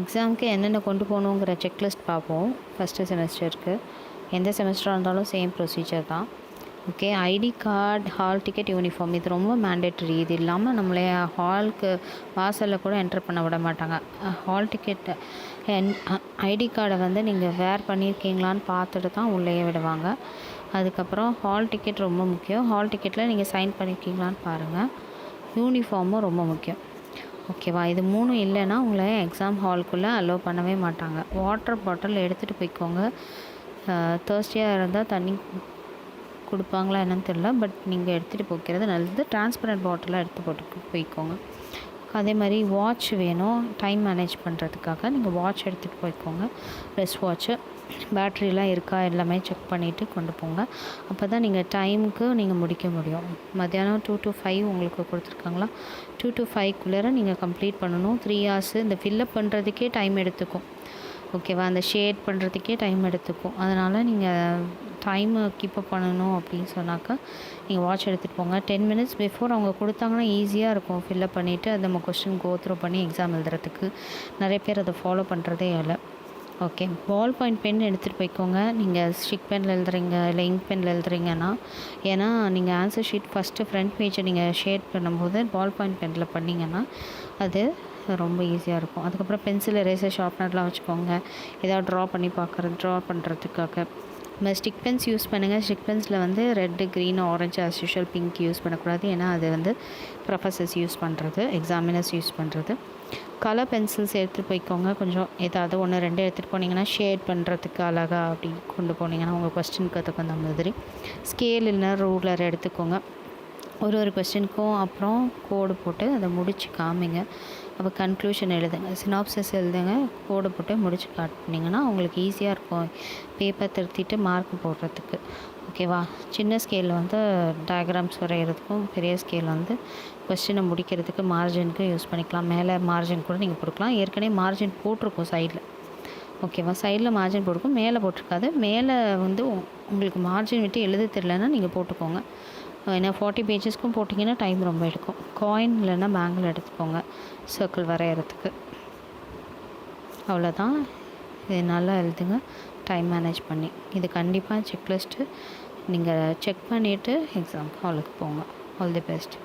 எக்ஸாமுக்கு என்னென்ன கொண்டு போகணுங்கிற செக்லிஸ்ட் பார்ப்போம். ஃபஸ்ட்டு செமஸ்டருக்கு எந்த செமஸ்டராக இருந்தாலும் சேம் ப்ரொசீஜர் தான். Okay, ID card, hall ticket, uniform இது ரொம்ப மேண்டேட்ரி. இது இல்லாமல் நம்மளே ஹாலுக்கு வாசலில் கூட என்ட்ரு பண்ண விட மாட்டாங்க. ஹால் டிக்கெட் ஐடி கார்டை வந்து நீங்கள் வேர் பண்ணியிருக்கீங்களான்னு பார்த்துட்டு தான் உள்ளேயே விடுவாங்க. அதுக்கப்புறம் ஹால் டிக்கெட் ரொம்ப முக்கியம். ஹால் டிக்கெட்டில் நீங்கள் சைன் பண்ணியிருக்கீங்களான்னு பாருங்கள். யூனிஃபார்மும் ரொம்ப முக்கியம். ஓகேவா, இது 3 இல்லைன்னா உங்களை எக்ஸாம் ஹாலுக்குள்ளே அலோவ் பண்ணவே மாட்டாங்க. வாட்டர் பாட்டில் எடுத்துகிட்டு போய்க்கோங்க. தேர்ஸ்டியாக இருந்தால் தண்ணி கொடுப்பாங்களா என்னன்னு தெரியல, பட் நீங்கள் எடுத்துகிட்டு போய்க்கிறது நல்லது. டிரான்ஸ்பரண்ட் பாட்டிலாக எடுத்து போட்டு போய்க்கோங்க. அதே மாதிரி வாட்ச் வேணும், டைம் மேனேஜ் பண்ணுறதுக்காக நீங்கள் வாட்ச் எடுத்துகிட்டு போய்க்கோங்க. ரெஸ்ட் வாட்ச்சு, பேட்ரிலாம் இருக்கா எல்லாமே செக் பண்ணிவிட்டு கொண்டு போங்க. அப்போ தான் நீங்கள் டைமுக்கு நீங்கள் முடிக்க முடியும். மத்தியானம் 2 to 5 உங்களுக்கு கொடுத்துருக்காங்களா, 2 to 5 நீங்கள் கம்ப்ளீட் பண்ணணும். 3 hours இந்த ஃபில்லப் பண்ணுறதுக்கே டைம் எடுத்துக்கும். ஓகேவா, அந்த ஷேட் பண்ணுறதுக்கே டைம் எடுத்துக்கும். அதனால் நீங்கள் டைமை கீப்பப் பண்ணணும் அப்படின்னு சொன்னாக்கா நீங்கள் வாட்ச் எடுத்துகிட்டு போங்க. 10 minutes பிஃபோர் அவங்க கொடுத்தாங்கன்னா ஈஸியாக இருக்கும் ஃபில்லப் பண்ணிவிட்டு அதை நம்ம கொஸ்டின் கோத்ரூ பண்ணி எக்ஸாம் எழுதுறதுக்கு. நிறைய பேர் அதை ஃபாலோ பண்ணுறதே இல்லை. ஓகே, பால் பாயிண்ட் பென் எடுத்துகிட்டு போய்க்கோங்க. நீங்கள் ஸ்டிக் பெனில் எழுதுறீங்க இல்லை இங்க் பெனில் எழுதுறீங்கன்னா, ஏன்னா நீங்கள் ஆன்சர் ஷீட் ஃபஸ்ட்டு ஃப்ரண்ட் பேஜை நீங்கள் ஷேட் பண்ணும்போது பால் பாயிண்ட் பெனில் பண்ணிங்கன்னா அது ரொம்ப ஈஸியாக இருக்கும். அதுக்கப்புறம் பென்சில், எரேசர், ஷார்ப்னர்லாம் வச்சுக்கோங்க. ஏதாவது ட்ரா பண்ணுறதுக்காக. ஸ்டிக் பென்ஸ் யூஸ் பண்ணுங்கள். ஸ்டிக் பென்ஸில் வந்து red, green, orange, as usual pink use பண்ணக்கூடாது. ஏன்னா அது வந்து ப்ரொஃபஸர்ஸ் யூஸ் பண்ணுறது, எக்ஸாமினர்ஸ் யூஸ் பண்ணுறது. கலர் பென்சில்ஸ் எடுத்துகிட்டு போய்க்கோங்க. கொஞ்சம் ஏதாவது 1 2 எடுத்துகிட்டு போனீங்கன்னா ஷேட் பண்ணுறதுக்கு அழகாக அப்படி கொண்டு போனீங்கன்னா உங்கள் கொஸ்டினுக்கு அதுக்கு அந்த மாதிரி. ஸ்கேல் இல்லைனா ரூலர் எடுத்துக்கோங்க. ஒரு கொஸ்டினுக்கும் அப்புறம் கோடு போட்டு அதை முடித்து காமிங்க. அப்போ கன்க்ளூஷன் எழுதுங்க, சினாப்சிஸ் எழுதுங்க, கோடு போட்டு முடித்து காட்டினீங்கன்னா உங்களுக்கு ஈஸியாக இருக்கும் பேப்பர் திருத்திட்டு மார்க் போடுறதுக்கு. ஓகேவா, சின்ன ஸ்கேலில் வந்து டயக்ராம்ஸ் வரைகிறதுக்கும், பெரிய ஸ்கேல் வந்து கொஸ்டினை முடிக்கிறதுக்கு மார்ஜினுக்கு யூஸ் பண்ணிக்கலாம். மேலே மார்ஜின் கூட நீங்கள் போட்டுக்கலாம். ஏற்கனவே மார்ஜின் போட்டிருக்கோம் சைடில். ஓகேவா, சைடில் மார்ஜின் போட்டிருக்கோம், மேலே போட்டிருக்காது. மேலே வந்து உங்களுக்கு மார்ஜின் விட்டு எழுத தெரியலன்னா நீங்கள் போட்டுக்கோங்க. ஏன்னா 40 பேஜஸ்க்கும் போட்டிங்கன்னா டைம் ரொம்ப எடுக்கும். காயின் இல்லைன்னா பேங்கில் எடுத்துக்கோங்க சர்க்கிள் வரைகிறதுக்கு. அவ்வளோதான். இது நல்லா எழுதுங்க டைம் மேனேஜ் பண்ணி. இது கண்டிப்பாக செக்லிஸ்ட்டு நீங்கள் செக் பண்ணிவிட்டு எக்ஸாம் ஹாலுக்கு போங்க. All the best.